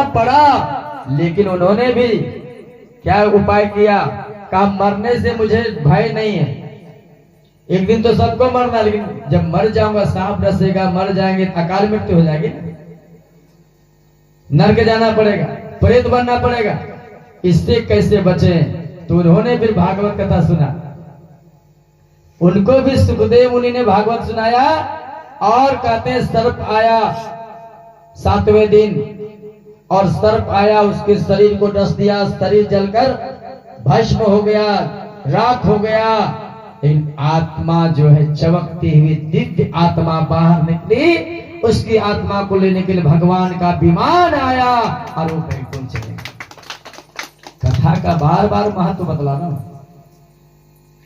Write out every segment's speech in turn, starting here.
मरना पड़ा, लेकिन उन्होंने भी क्या उपाय किया, कहा मरने से मुझे भय नहीं है, एक दिन तो सबको मरना, लेकिन जब मर जाऊंगा सांप डसेगा, मर जाएंगे, अकाल मृत्यु हो जाएगी, नरक जाना पड़ेगा, प्रेत बनना पड़ेगा, इससे कैसे बचे। तो उन्होंने फिर भागवत कथा सुना, उनको भी सुखदेव मुनि ने भागवत सुनाया और कहते हैं सर्प आया 7वें दिन, और सर्प आया उसके शरीर को डस दिया, शरीर जलकर भस्म हो गया, राख हो गया, लेकिन आत्मा जो है चमकती हुई दिव्य आत्मा बाहर निकली, उसकी आत्मा को लेने के लिए भगवान का विमान आया और वो वैकुंठ चले। कथा का बार बार महत्व बतलाना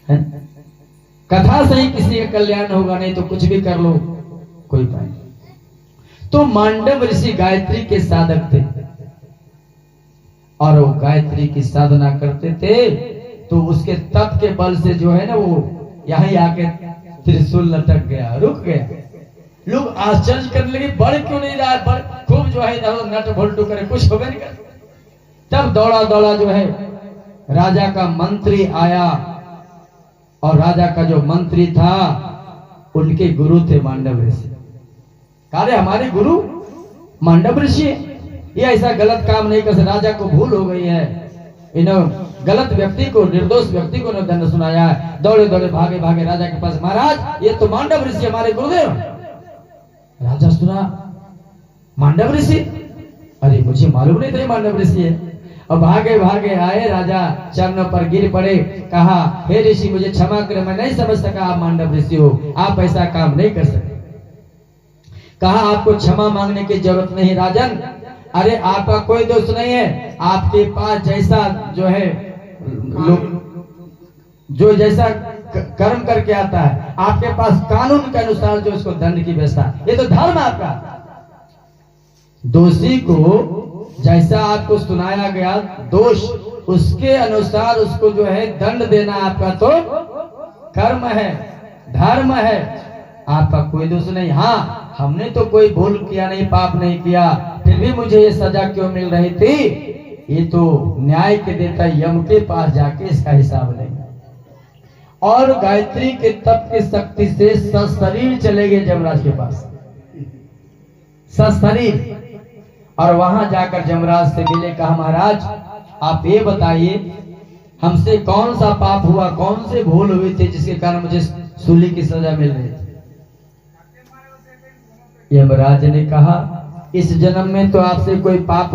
है, कथा से ही किसी का कल्याण होगा, नहीं तो कुछ भी कर लो कोई उपाय नहीं। तो मांडव ऋषि गायत्री के साधक थे और वो गायत्री की साधना करते थे, तो उसके तप के बल से जो है ना वो यहीं आके त्रिशूल लटक गया, रुक गया। लोग आश्चर्य करने लगे, बढ़ क्यों नहीं रहा है, बढ़ खूब जो है नट भोल्टू करे, कुछ हो नहीं कर। तब दौड़ा दौड़ा जो है राजा का मंत्री आया, और राजा का जो मंत्री था उनके गुरु थे मांडव ऋषि। कहा हमारे गुरु मांडव ऋषि, ये ऐसा गलत काम नहीं कर सकते, राजा को भूल हो गई है, इन्होंने गलत व्यक्ति को, निर्दोष व्यक्ति को दंड सुनाया है। दौड़े दौड़े भागे भागे राजा के पास, महाराज ये तो मांडव ऋषि हमारे गुरुदेव। राजा सुना मांडव ऋषि, अरे मुझे मालूम नहीं था मांडव ऋषि है। और भागे भागे आए, राजा चरणों पर गिर पड़े, कहा हे ऋषि मुझे क्षमा करें, मैं नहीं समझ सका आप मांडव ऋषि हो, आप ऐसा काम नहीं कर सकते। कहा आपको क्षमा मांगने की जरूरत नहीं राजन, अरे आपका कोई दोष नहीं है, आपके पास जैसा जो है जो जैसा कर्म करके आता है, आपके पास कानून के अनुसार जो उसको दंड की व्यवस्था, ये तो धर्म आपका। दोषी को जैसा आपको सुनाया गया दोष, उसके अनुसार उसको जो है दंड देना आपका तो कर्म है, धर्म है, आपका कोई दोष नहीं। हाँ हमने तो कोई भूल किया नहीं, पाप नहीं किया, फिर भी मुझे ये सजा क्यों मिल रही थी, ये तो न्याय के देवता यम के पास जाके इसका हिसाब लेंगे। और गायत्री के तप की शक्ति से सशरीर चले गए जमराज के पास, सशरीर, और वहां जाकर जमराज से मिले, कहा महाराज आप ये बताइए हमसे कौन सा पाप हुआ, कौन से भूल हुई थी जिसके कारण मुझे सूली की सजा मिल रही थी। यमराज ने कहा इस जन्म में तो आपसे कोई पाप